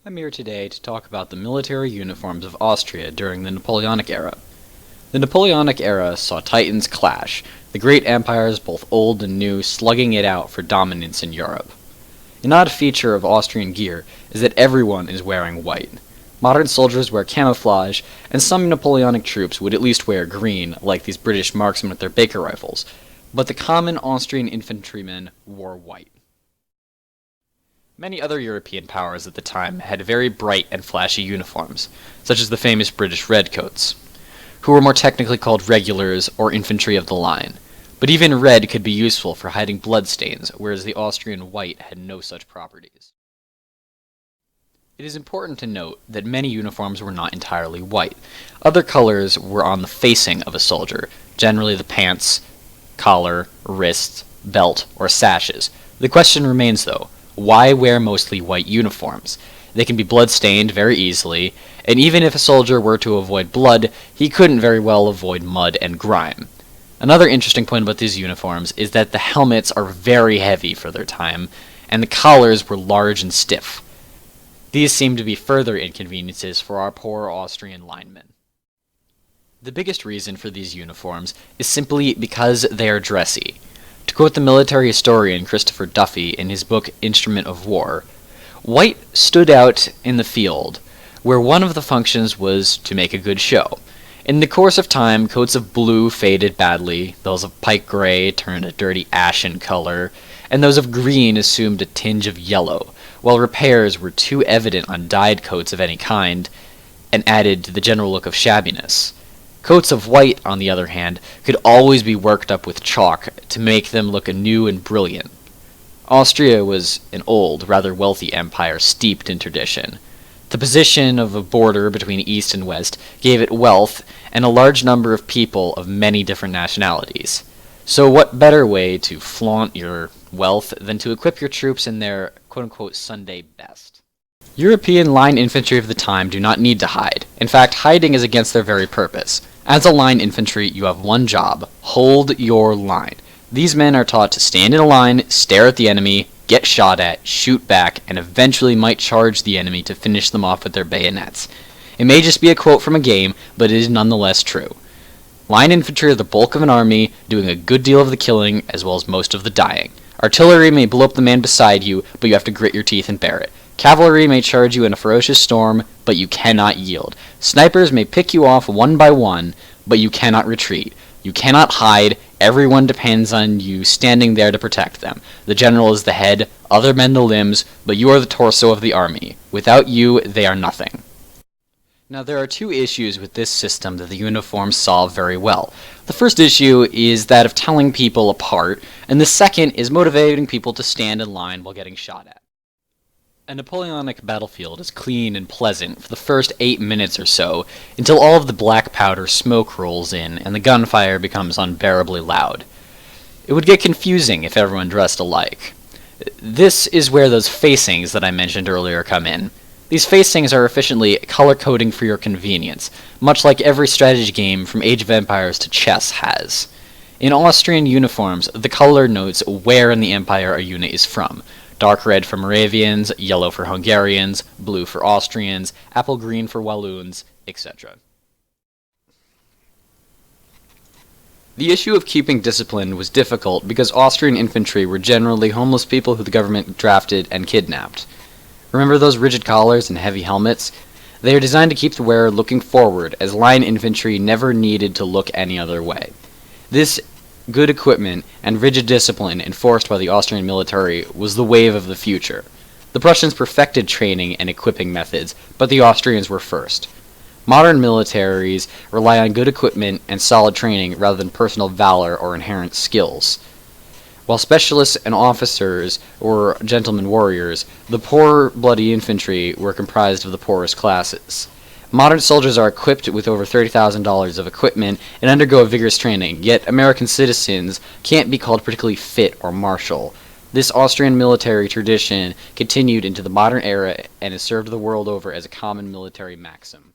I'm here today to talk about the military uniforms of Austria during the Napoleonic era. The Napoleonic era saw titans clash, the great empires, both old and new, slugging it out for dominance in Europe. An odd feature of Austrian gear is that everyone is wearing white. Modern soldiers wear camouflage, and some Napoleonic troops would at least wear green, like these British marksmen with their Baker rifles, but the common Austrian infantrymen wore white. Many other European powers at the time had very bright and flashy uniforms, such as the famous British redcoats, who were more technically called regulars or infantry of the line. But even red could be useful for hiding bloodstains, whereas the Austrian white had no such properties. It is important to note that many uniforms were not entirely white. Other colors were on the facing of a soldier, generally the pants, collar, wrists, belt, or sashes. The question remains, though, why wear mostly white uniforms? They can be blood-stained very easily, and even if a soldier were to avoid blood, he couldn't very well avoid mud and grime. Another interesting point about these uniforms is that the helmets are very heavy for their time, and the collars were large and stiff. These seem to be further inconveniences for our poor Austrian linemen. The biggest reason for these uniforms is simply because they are dressy. To quote the military historian Christopher Duffy in his book Instrument of War, white stood out in the field, where one of the functions was to make a good show. In the course of time, coats of blue faded badly, those of pike gray turned a dirty ashen color, and those of green assumed a tinge of yellow, while repairs were too evident on dyed coats of any kind, and added to the general look of shabbiness. Coats of white, on the other hand, could always be worked up with chalk to make them look new and brilliant. Austria was an old, rather wealthy empire steeped in tradition. The position of a border between East and West gave it wealth and a large number of people of many different nationalities. So what better way to flaunt your wealth than to equip your troops in their quote-unquote Sunday best? European line infantry of the time do not need to hide. In fact, hiding is against their very purpose. As a line infantry, you have one job: hold your line. These men are taught to stand in a line, stare at the enemy, get shot at, shoot back, and eventually might charge the enemy to finish them off with their bayonets. It may just be a quote from a game, but it is nonetheless true. Line infantry are the bulk of an army, doing a good deal of the killing as well as most of the dying. Artillery may blow up the man beside you, but you have to grit your teeth and bear it. Cavalry may charge you in a ferocious storm, but you cannot yield. Snipers may pick you off one by one, but you cannot retreat. You cannot hide. Everyone depends on you standing there to protect them. The general is the head, other men the limbs, but you are the torso of the army. Without you, they are nothing. Now, there are two issues with this system that the uniforms solve very well. The first issue is that of telling people apart, and the second is motivating people to stand in line while getting shot at. A Napoleonic battlefield is clean and pleasant for the first 8 minutes or so, until all of the black powder smoke rolls in and the gunfire becomes unbearably loud. It would get confusing if everyone dressed alike. This is where those facings that I mentioned earlier come in. These facings are efficiently color coding for your convenience, much like every strategy game from Age of Empires to chess has. In Austrian uniforms, the color notes where in the empire a unit is from. Dark red for Moravians, yellow for Hungarians, blue for Austrians, apple green for Walloons, etc. The issue of keeping discipline was difficult because Austrian infantry were generally homeless people who the government drafted and kidnapped. Remember those rigid collars and heavy helmets? They are designed to keep the wearer looking forward, as line infantry never needed to look any other way. This good equipment and rigid discipline enforced by the Austrian military was the wave of the future. The Prussians perfected training and equipping methods, but the Austrians were first. Modern militaries rely on good equipment and solid training rather than personal valor or inherent skills. While specialists and officers were gentlemen warriors, the poor bloody infantry were comprised of the poorest classes. Modern soldiers are equipped with over $30,000 of equipment and undergo vigorous training, yet American citizens can't be called particularly fit or martial. This Austrian military tradition continued into the modern era and has served the world over as a common military maxim.